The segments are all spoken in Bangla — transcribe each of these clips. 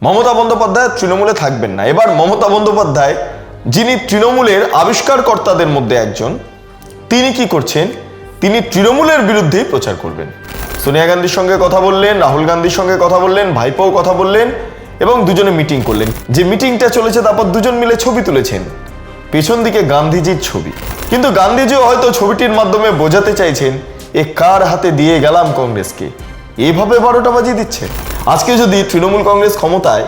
মমতা বন্দ্যোপাধ্যায় তৃণমূলে থাকবেন না। এবার মমতা বন্দ্যোপাধ্যায়, যিনি তৃণমূলের আবিষ্কারকর্তাদের মধ্যে একজন, তিনি কি করছেন? তিনি তৃণমূলের বিরুদ্ধেই প্রচার করবেন। সোনিয়া গান্ধীর সঙ্গে কথা বললেন, রাহুল গান্ধীর সঙ্গে কথা বললেন, ভাইপোও কথা বললেন এবং দুজনে মিটিং করলেন। যে মিটিংটা চলেছে তারপর দুজন মিলে ছবি তুলেছেন, পেছন দিকে গান্ধীজির ছবি। কিন্তু গান্ধীজিও হয়তো ছবিটির মাধ্যমে বোঝাতে চাইছেন, এ কার হাতে দিয়ে গেলাম কংগ্রেসকে, এভাবে 12টা বাজিয়ে দিচ্ছে। আজকে যদি তৃণমূল কংগ্রেস ক্ষমতায়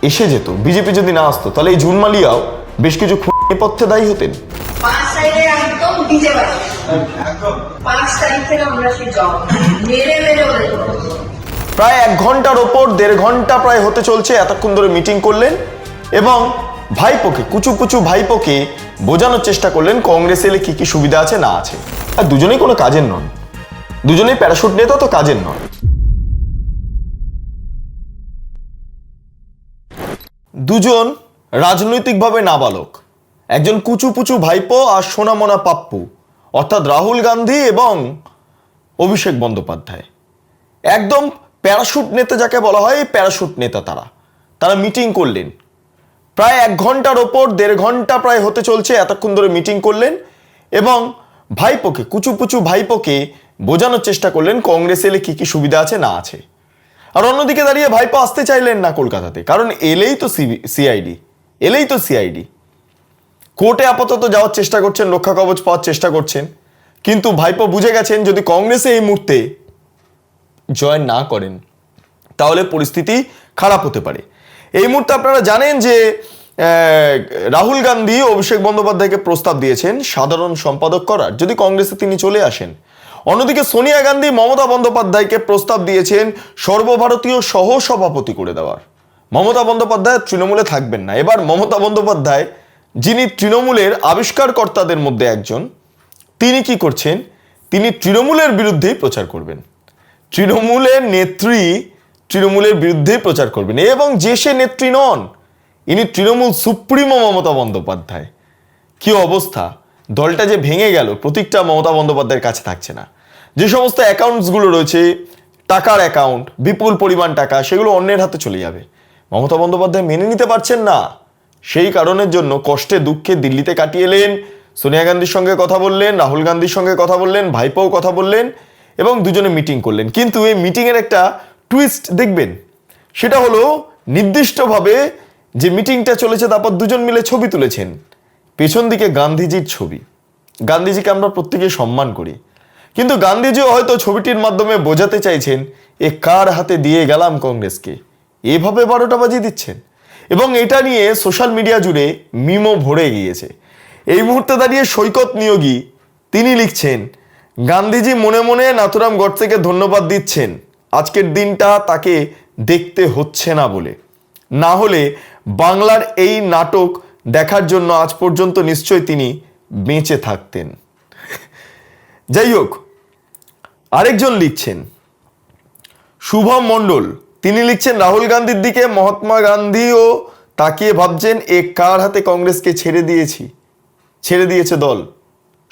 এসে যেত, বিজেপি যদি না আসতো, তাহলে এই জুন মালিয়াও বেশ কিছু নেপথ্যে দায়ী হতেন। 5 তারিখে একদম ডিজে বাজে, 5 তারিখ থেকে আমরা সেই জব মেরে প্রায় 1 ঘন্টার ওপর 1.5 ঘন্টা প্রায় হতে চলছে, এতক্ষণ ধরে মিটিং করলেন এবং ভাইপোকে, কুচু কুচু ভাইপোকে বোঝানোর চেষ্টা করলেন কংগ্রেস এলে কি কি সুবিধা আছে না আছে। আর দুজনেই কোনো কাজের নন, দুজনেই প্যারাশুট নেতা, তো কাজের নন। দুজন রাজনৈতিকভাবে নাবালক, একজন কুচু পুচু ভাইপো আর সোনামোনা পাপ্পু, অর্থাৎ রাহুল গান্ধী এবং অভিষেক বন্দ্যোপাধ্যায়। একদম প্যারাশুট নেতা যাকে বলা হয়, প্যারাশুট নেতা তারা মিটিং করলেন। প্রায় 1 ঘন্টার ওপর 1.5 ঘন্টা প্রায় হতে চলছে, এতক্ষণ ধরে মিটিং করলেন এবং ভাইপোকে, কুচু পুচু ভাইপোকে বোঝানোর চেষ্টা করলেন কংগ্রেস এলে কি কি সুবিধা আছে না আছে। আর অন্যদিকে দাঁড়িয়ে ভাইপো আসতে চাইলেন না কলকাতাতে, কারণ এলেই তো সিআইডি। কোর্টে আপাতত যাওয়ার চেষ্টা করছেন, রক্ষা কবচ পাওয়ার চেষ্টা করছেন। কিন্তু ভাইপো বুঝে গেছেন, যদি কংগ্রেসে এই মুহূর্তে জয়েন না করেন তাহলে পরিস্থিতি খারাপ হতে পারে। এই মুহূর্তে আপনারা জানেন যে রাহুল গান্ধী অভিষেক বন্দ্যোপাধ্যায়কে প্রস্তাব দিয়েছেন সাধারণ সম্পাদক করার, যদি কংগ্রেসে তিনি চলে আসেন। অন্যদিকে সোনিয়া গান্ধী মমতা বন্দ্যোপাধ্যায়কে প্রস্তাব দিয়েছেন সর্বভারতীয় সহ সভাপতি করে দেওয়ার। মমতা বন্দ্যোপাধ্যায় তৃণমূলে থাকবেন না। এবার মমতা বন্দ্যোপাধ্যায়, যিনি তৃণমূলের আবিষ্কারকর্তাদের মধ্যে একজন, তিনি কি করছেন? তিনি তৃণমূলের বিরুদ্ধেই প্রচার করবেন। তৃণমূলের নেত্রী তৃণমূলের বিরুদ্ধেই প্রচার করবেন এবং যে সে নেত্রী নন, ইনি তৃণমূল সুপ্রিমো মমতা বন্দ্যোপাধ্যায়। কি অবস্থা! দলটা যে ভেঙে গেল, প্রতীকটা মমতা বন্দ্যোপাধ্যায়ের কাছে থাকছে না। যে সমস্ত অ্যাকাউন্টসগুলো রয়েছে, টাকার অ্যাকাউন্ট, বিপুল পরিমাণ টাকা, সেগুলো অন্যের হাতে চলে যাবে। মমতা বন্দ্যোপাধ্যায় মেনে নিতে পারছেন না। সেই কারণের জন্য কষ্টে দুঃখে দিল্লিতে কাটিয়ে এলেন, সোনিয়া গান্ধীর সঙ্গে কথা বললেন, রাহুল গান্ধীর সঙ্গে কথা বললেন, ভাইপোও কথা বললেন এবং দুজনে মিটিং করলেন। কিন্তু এই মিটিংয়ের একটা টুইস্ট দেখবেন, সেটা হলো নির্দিষ্টভাবে যে মিটিংটা চলেছে তারপর দুজন মিলে ছবি তুলেছেন, পেছন দিকে গান্ধীজির ছবি। গান্ধীজিকে আমরা প্রত্যেকে সম্মান করি, কিন্তু গান্ধীজিও হয়তো ছবিটির মাধ্যমে বোঝাতে চাইছেন, এ কার হাতে দিয়ে গেলাম কংগ্রেসকে, এভাবে 12টা বাজিয়ে দিচ্ছেন। এবং এটা নিয়ে সোশ্যাল মিডিয়া জুড়ে মিমও ভরে গিয়েছে। এই মুহূর্তে দাঁড়িয়ে সৈকত নিয়োগী তিনি লিখছেন, গান্ধীজি মনে মনে নাথুরাম গডসেকে ধন্যবাদ দিচ্ছেন আজকের দিনটা তাকে দেখতে হচ্ছে না বলে, না হলে বাংলার এই নাটক দেখার জন্য আজ পর্যন্ত নিশ্চয়ই তিনি বেঁচে থাকতেন। যাই হোক, আরেকজন লিখছেন শুভম মণ্ডল, তিনি লিখছেন রাহুল গান্ধীর দিকে মহাত্মা গান্ধীও তাকিয়ে ভাবছেন, এ কার হাতে কংগ্রেসকে ছেড়ে দিয়েছে দল।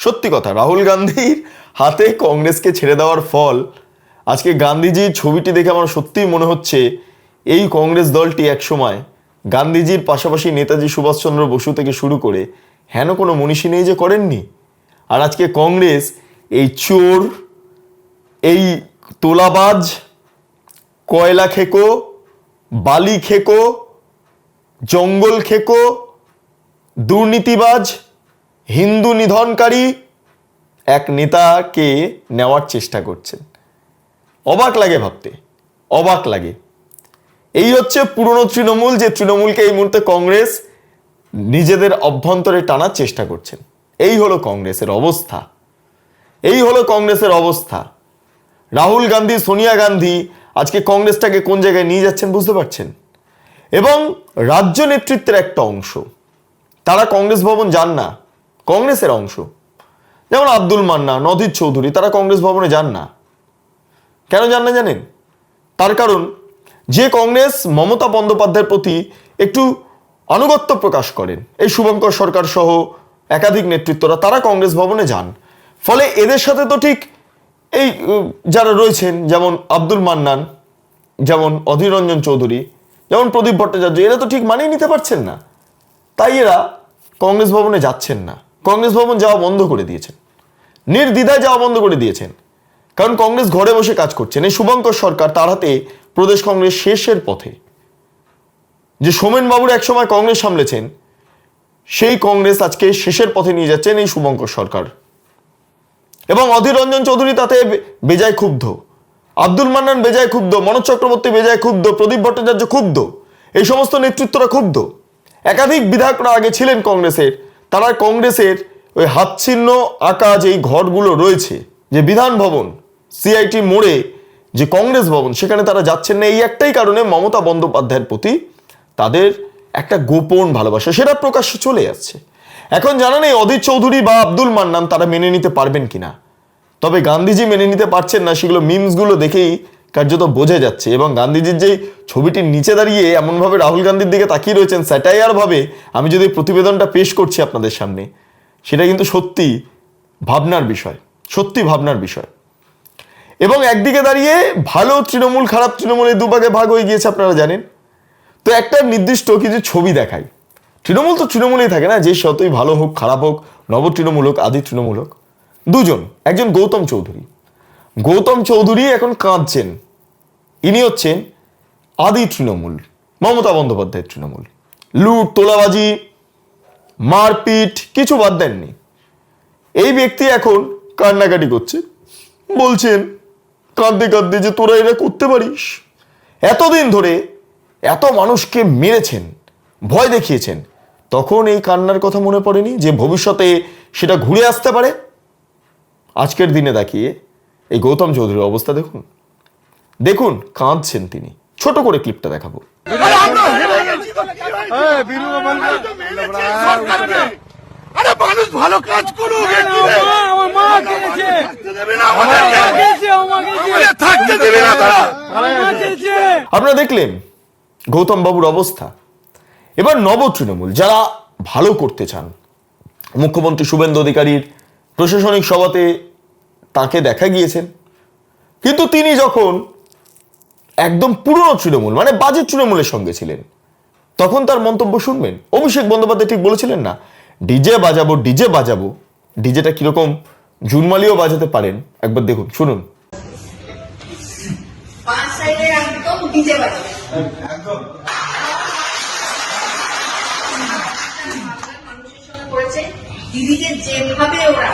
সত্যি কথা, রাহুল গান্ধীর হাতে কংগ্রেসকে ছেড়ে দেওয়ার ফল আজকে গান্ধীজির ছবিটি দেখে আমার সত্যিই মনে হচ্ছে এই কংগ্রেস দলটি একসময় গান্ধীজির পাশাপাশি নেতাজি সুভাষচন্দ্র বসু থেকে শুরু করে হেন কোনো মনীষী নেই যে করেননি। আর আজকে কংগ্রেস এই চোর, এই তোলাবাজ, কয়লা খেকো, বালি খেকো, জঙ্গল খেকো, দুর্নীতিবাজ, হিন্দু নিধনকারী এক নেতাকে নেওয়ার চেষ্টা করছেন। অবাক লাগে ভাবতে, অবাক লাগে। এই হচ্ছে পুরনো তৃণমূল, যে তৃণমূলকে এই মুহূর্তে কংগ্রেস নিজেদের অভ্যন্তরে টানার চেষ্টা করছেন। এই হলো কংগ্রেসের অবস্থা, এই হলো কংগ্রেসের অবস্থা। রাহুল গান্ধী, সোনিয়া গান্ধী আজকে কংগ্রেসটাকে কোন জায়গায় নিয়ে যাচ্ছেন বুঝতে পারছেন। এবং রাজ্য নেতৃত্বের একটা অংশ, তারা কংগ্রেস ভবন যান না, কংগ্রেসের অংশ, যেমন আব্দুল মান্নান, অধীর চৌধুরী, তারা কংগ্রেস ভবনে যান না। কেন যান না জানেন? তার কারণ, যে কংগ্রেস মমতা বন্দ্যোপাধ্যায়ের প্রতি একটু আনুগত্য প্রকাশ করেন, এই শুভঙ্কর সরকার সহ একাধিক নেতৃত্বরা, তারা কংগ্রেস ভবনে যান। ফলে এদের সাথে তো ঠিক এই যারা রয়েছেন, যেমন আব্দুল মান্নান, যেমন অধীর রঞ্জন চৌধুরী, যেমন প্রদীপ ভট্টাচার্য, এরা তো ঠিক মানিয়ে নিতে পারছেন না, তাই এরা কংগ্রেস ভবনে যাচ্ছেন না। কংগ্রেস ভবন যাওয়া বন্ধ করে দিয়েছেন, নির্দ্বিধায় যাওয়া বন্ধ করে দিয়েছেন, কারণ কংগ্রেস ঘরে বসে কাজ করছেন। এই শুভঙ্কর সরকার, তার হাতে প্রদেশ কংগ্রেস শেষের পথে। যে সোমেন বাবুর একসময় কংগ্রেস সামলেছেন, সেই কংগ্রেস আজকে শেষের পথে নিয়ে যাচ্ছেন এই শুভঙ্কর সরকার। এবং অধীর রঞ্জন চৌধুরী তাতে বেজায় ক্ষুব্ধ, আব্দুল মান্নান বেজায় ক্ষুব্ধ, মনোজ চক্রবর্তী বেজায় ক্ষুব্ধ, প্রদীপ ভট্টাচার্য ক্ষুব্ধ, এই সমস্ত নেতৃত্বরা ক্ষুব্ধ। একাধিক বিধায়করা আগে ছিলেন কংগ্রেসের, তারা কংগ্রেসের ওই হাতচিহ্ন আঁকা যেই ঘরগুলো রয়েছে, যে বিধান ভবন, সিআইটি মোড়ে যে কংগ্রেস ভবন, সেখানে তারা যাচ্ছেন না। এই একটাই কারণে, মমতা বন্দ্যোপাধ্যায়ের প্রতি তাদের একটা গোপন ভালোবাসা, সেটা প্রকাশ্যে চলে যাচ্ছে। এখন জানা নেই অধীর চৌধুরী বা আব্দুল মান্নান তারা মেনে নিতে পারবেন কিনা। তবে গান্ধীজি মেনে নিতে পারছেন না, সেগুলো মিমসগুলো দেখেই কার্যত বোঝা যাচ্ছে। এবং গান্ধীজির যেই ছবিটির নিচে দাঁড়িয়ে এমনভাবে রাহুল গান্ধীর দিকে তাকিয়ে রয়েছেন স্যাটায়ার ভাবে, আমি যদি প্রতিবেদনটা পেশ করছি আপনাদের সামনে, সেটা কিন্তু সত্যি ভাবনার বিষয়, সত্যি ভাবনার বিষয়। এবং একদিকে দাঁড়িয়ে ভালো তৃণমূল, খারাপ তৃণমূল, এই দুভাগে ভাগ হয়ে গিয়েছে, আপনারা জানেন। তো একটা নির্দিষ্ট কিছু ছবি দেখায়, তৃণমূল তো তৃণমূলেই থাকে না, যে যতই ভালো হোক খারাপ হোক, নব তৃণমূল হোক আদি তৃণমূল হোক, দুজন, একজন গৌতম চৌধুরী। গৌতম চৌধুরী এখন কাঁদছেন, ইনি হচ্ছেন আদি তৃণমূল, মমতা বন্দ্যোপাধ্যায়ের তৃণমূল। লুট, তোলাবাজি, মারপিট কিছু বাদ দেননি। এই ব্যক্তি এখন কান্নাকাটি করছে, বলছেন কাঁদতে কাঁদতে যে তোরা এরা করতে পারিস, এতদিন ধরে এত মানুষকে মেরেছেন, ভয় দেখিয়েছেন, তখন এই কান্নার কথা মনে পড়েনি যে ভবিষ্যতে সেটা ঘুরে আসতে পারে। আজকের দিনে তাকিয়ে এই গৌতম চৌধুরীর অবস্থা দেখুন, দেখুন কাঁদছেন তিনি। ছোট করে ক্লিপটা দেখাবো। আরে মানুষ ভালো কাজ করুক, থাকতে দেবে না তারা। আপনারা দেখলেন গৌতম বাবুর অবস্থা। এবার নব তৃণমূল, যারা ভালো করতে চান, মুখ্যমন্ত্রী শুভেন্দু অধিকারীর প্রশাসনিক সভাতে তাকে দেখা গিয়েছেন, কিন্তু তিনি যখন একদম পুরনো তৃণমূল মানে বাজে তৃণমূলের সঙ্গে ছিলেন, তখন তার মন্তব্য শুনবেন। অভিষেক বন্দ্যোপাধ্যায় ঠিক বলেছিলেন না, ডিজে বাজাবো, ডিজে বাজাবো। ডিজেটা কিরকম জুনমালিও বাজাতে পারেন, একবার দেখুন, শুনুন। 5 সাইডে একদম ডিজে বাজে, মানুষের সঙ্গে করেছে। দিদিকে যেভাবে ওরা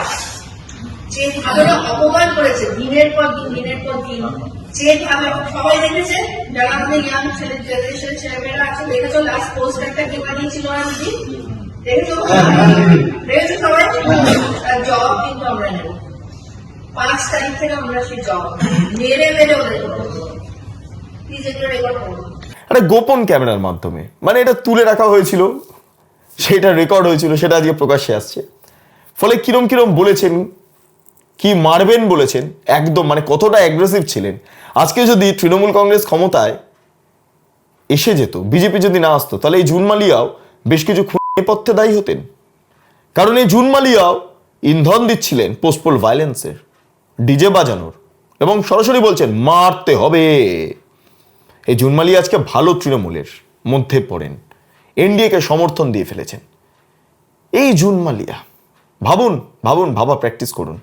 অপমান করেছে, দিনের পর দিন, যেভাবে সবাই দেখেছে, যারা আমাদের ইয়াং জেনারেশনের ছেলেমেয়েরা আছে, দেখেছো লাস্ট পোস্ট একটা কে বানিয়েছিল না দিদি, দেখেছো সবাই। জবাব কিন্তু আমরা নেব 5 তারিখ থেকে, আমরা সেই জবাব মেরে ওদের প্লিজ এগুলো রেকর্ড করবো। একটা গোপন ক্যামেরার মাধ্যমে, মানে এটা তুলে রাখা হয়েছিল, সেটা রেকর্ড হয়েছিল, সেটা আজকে প্রকাশ্যে আসছে। ফলে কিরম কিরম বলেছেন, কি মারবেন বলেছেন, একদম মানে কতটা অ্যাগ্রেসিভ ছিলেন। আজকে যদি তৃণমূল কংগ্রেস ক্ষমতায় এসে যেত, বিজেপি যদি না আসতো, তাহলে এই জুন মালিয়াও বেশ কিছু নেপথ্যে দায়ী হতেন। কারণ এই জুন মালিয়াও ইন্ধন দিচ্ছিলেন পোস্টপোল ভায়োলেন্সের, ডিজে বাজানোর, এবং সরাসরি বলছেন মারতে হবে। এই জুন মালিয়া আজকে ভালো তৃণমূলের মধ্যে পড়েন, এনডিএকে সমর্থন দিয়ে ফেলেছেন। এই জুন মালিয়া, ভাবুন ভাবুন, ভাবা প্র্যাকটিস করুন।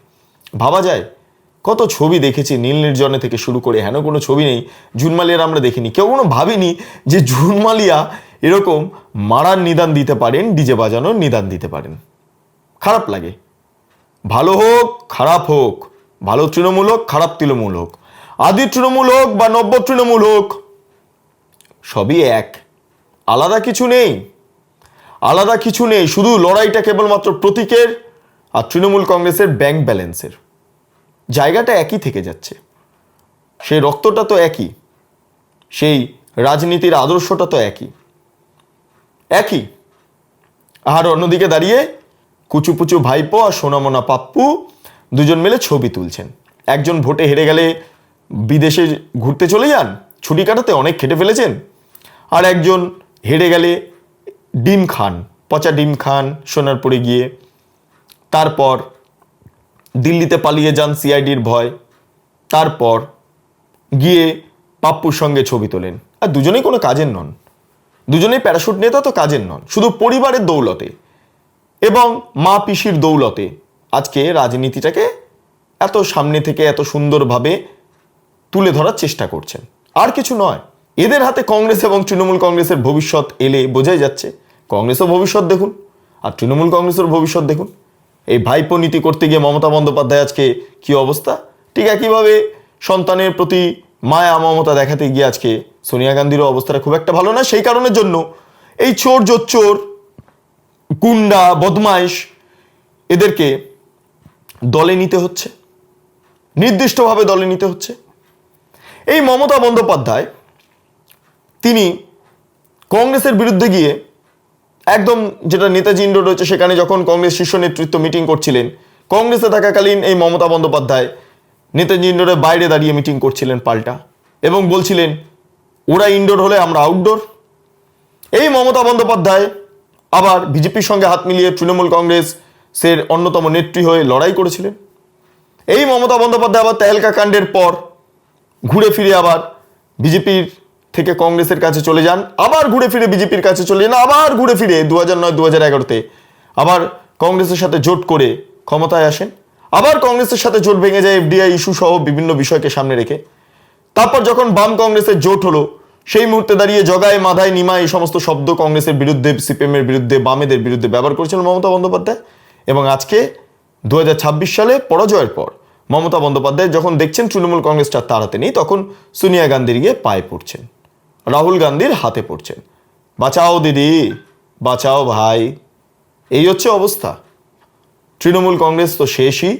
ভাবা যায়, কত ছবি দেখেছি, নীল নির্জনে থেকে শুরু করে, হেন কোনো ছবি নেই জুন মালিয়ার আমরা দেখিনি। কেউ কোনো ভাবিনি যে জুন মালিয়া এরকম মারার নিদান দিতে পারেন, ডিজে বাজানোর নিদান দিতে পারেন। খারাপ লাগে, ভালো হোক খারাপ হোক, ভালো তৃণমূল হোক খারাপ তৃণমূল হোক, আদি তৃণমূল হোক বা নব্য তৃণমূল হোক, সবই এক, আলাদা কিছু নেই, আলাদা কিছু নেই। শুধু লড়াইটা কেবলমাত্র প্রতীকের আর তৃণমূল কংগ্রেসের ব্যাংক ব্যালেন্সের। জায়গাটা একই থেকে যাচ্ছে, সেই রক্তটা তো একই, সেই রাজনীতির আদর্শটা তো একই। আর অন্যদিকে দাঁড়িয়ে কুচুপুচু ভাইপো আর সোনামোনা পাপ্পু দুজন মিলে ছবি তুলছেন। একজন ভোটে হেরে গেলে বিদেশে ঘুরতে চলে যান, ছুটি কাটাতে, অনেক খেটে ফেলেছেন। আর একজন হেরে গেলে ডিম খান, পচা ডিম খান সোনারপুরে গিয়ে, তারপর দিল্লিতে পালিয়ে যান সিআইডির ভয়, তারপর গিয়ে পাপ্পুর সঙ্গে ছবি তোলেন। আর দুজনেই কোনো কাজের নন, দুজনেই প্যারাশুট নেতা তো কাজের নন, শুধু পরিবারের দৌলতে এবং মা পিসির দৌলতে আজকে রাজনীতিটাকে এত সামনে থেকে এত সুন্দরভাবে তুলে ধরার চেষ্টা করছেন, আর কিছু নয়। এদের হাতে কংগ্রেস এবং তৃণমূল কংগ্রেসের ভবিষ্যৎ এলে বোঝাই যাচ্ছে। কংগ্রেসও ভবিষ্যৎ দেখুন আর তৃণমূল কংগ্রেসের ভবিষ্যৎ দেখুন। এই ভাইপো নীতি করতে গিয়ে মমতা বন্দ্যোপাধ্যায় আজকে কি অবস্থা, ঠিক একইভাবে সন্তানের প্রতি মায়া মমতা দেখাতে গিয়ে আজকে সোনিয়া গান্ধীরও অবস্থাটা খুব একটা ভালো না। সেই কারণের জন্য এই চোর জোচ্চোর গুন্ডা বদমাইশ এদেরকে দলে নিতে হচ্ছে, নির্দিষ্টভাবে দলে নিতে হচ্ছে। এই মমতা বন্দ্যোপাধ্যায় তিনি কংগ্রেসের বিরুদ্ধে গিয়ে একদম, যেটা নেতাজি ইন্ডোর রয়েছে সেখানে যখন কংগ্রেস শীর্ষ নেতৃত্ব মিটিং করছিলেন, কংগ্রেসে থাকাকালীন এই মমতা বন্দ্যোপাধ্যায় নেতাজি ইন্ডোরের বাইরে দাঁড়িয়ে মিটিং করছিলেন পাল্টা, এবং বলছিলেন ওরা ইনডোর হলে আমরা আউটডোর। এই মমতা বন্দ্যোপাধ্যায় আবার বিজেপির সঙ্গে হাত মিলিয়ে তৃণমূল কংগ্রেসের অন্যতম নেত্রী হয়ে লড়াই করেছিলেন। এই মমতা বন্দ্যোপাধ্যায় আবার তেহলকা কাণ্ডের পর ঘুরে ফিরে আবার বিজেপির থেকে কংগ্রেসের কাছে চলে যান, আবার ঘুরে ফিরে বিজেপির কাছে চলে যান, আবার ঘুরে ফিরে 2009-2011-তে আবার কংগ্রেসের সাথে জোট করে ক্ষমতায় আসেন, আবার কংগ্রেসের সাথে জোট ভেঙে যায় এফডিআই ইস্যু সহ বিভিন্ন বিষয়কে সামনে রেখে। তারপর যখন বাম কংগ্রেসের জোট হলো সেই মুহূর্তে দাঁড়িয়ে জগায় মাধায় নিমায় এই সমস্ত শব্দ কংগ্রেসের বিরুদ্ধে, সিপিএমের বিরুদ্ধে, বামেদের বিরুদ্ধে ব্যবহার করেছিলেন মমতা বন্দ্যোপাধ্যায়। এবং আজকে 2026 সালে পরাজয়ের পর মমতা বন্দ্যোপাধ্যায় যখন দেখছেন তৃণমূল কংগ্রেসটা তার হাতে নেই, তখন সোনিয়া গান্ধীর গিয়ে পায়ে পড়ছেন, রাহুল গান্ধীর হাতে পড়ছেন। বাঁচাও দিদি, বাঁচাও ভাই, এই হচ্ছে অবস্থা। তৃণমূল কংগ্রেস তো শেষই,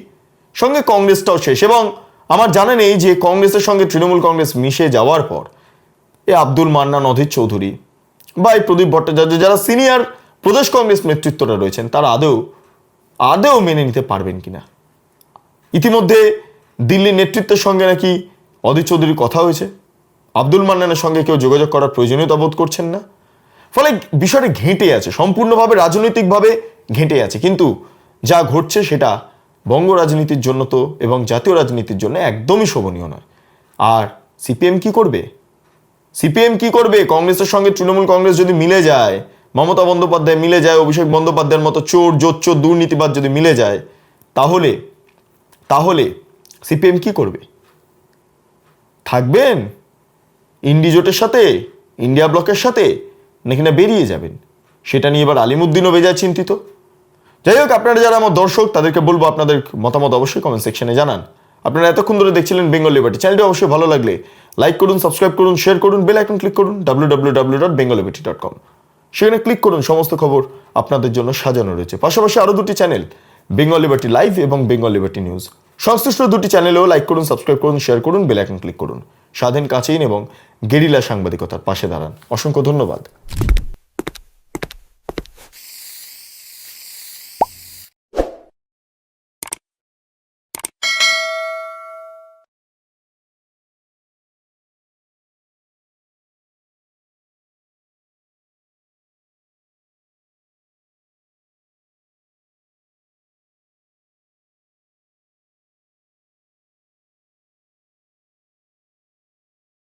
সঙ্গে কংগ্রেসটাও শেষ। এবং আমার জানা নেই যে কংগ্রেসের সঙ্গে তৃণমূল কংগ্রেস মিশে যাওয়ার পর এই আব্দুল মান্নান, অধীর চৌধুরী বা এই প্রদীপ ভট্টাচার্য, যারা সিনিয়র প্রদেশ কংগ্রেস নেতৃত্বরা রয়েছেন, তারা আদৌ মেনে নিতে পারবেন কিনা। ইতিমধ্যে দিল্লির নেতৃত্বের সঙ্গে নাকি অধীর চৌধুরীর কথা হয়েছে, আব্দুল মান্নানের সঙ্গে কেউ যোগাযোগ করার প্রয়োজনীয়তা বোধ করছেন না। ফলে বিষয়টা ঘেঁটে আছে, সম্পূর্ণভাবে রাজনৈতিকভাবে ঘেঁটে আছে। কিন্তু যা ঘটছে সেটা বঙ্গ রাজনীতির জন্য তো এবং জাতীয় রাজনীতির জন্য একদমই শোভনীয় নয়। আর সিপিএম কি করবে? সিপিএম কি করবে? কংগ্রেসের সঙ্গে তৃণমূল কংগ্রেস যদি মিলে যায়, মমতা বন্দ্যোপাধ্যায় মিলে যায়, অভিষেক বন্দ্যোপাধ্যায়ের মতো চোর জোচ্চোর দুর্নীতিবাদ যদি মিলে যায়, তাহলে সিপিএম কি করবে? থাকবেন ইন্ডি জোটের সাথে, ইন্ডিয়া ব্লকের সাথে, নাকি না বেরিয়ে যাবেন? সেটা নিয়ে এবার আলিমুদ্দিনও বেজায় চিন্তিত। যাই হোক, আপনারা যারা আমার দর্শক তাদেরকে বলবো আপনাদের মতামত অবশ্যই কমেন্ট সেকশনে জানান। আপনারা এতক্ষণ ধরে দেখছিলেন বেঙ্গল লিবার্টি। চ্যানেলটি অবশ্যই ভালো লাগলে লাইক করুন, সাবস্ক্রাইব করুন, শেয়ার করুন, বেল আইকন ক্লিক করুন www.bengalliberty.com। সেখানে ক্লিক করুন, সমস্ত খবর আপনাদের জন্য সাজানো রয়েছে। পাশাপাশি আরও দুটি চ্যানেল, বেঙ্গল লিবার্টি লাইভ এবং বেঙ্গল লিবার্টি নিউজ, সংশ্লিষ্ট দুটি চ্যানেলেও লাইক করুন, সাবস্ক্রাইব করুন, শেয়ার করুন, বেল আইকন ক্লিক করুন। স্বাধীন, কাছেইন এবং গেরিলা সাংবাদিকতার পাশে দাঁড়ান। অসংখ্য ধন্যবাদ।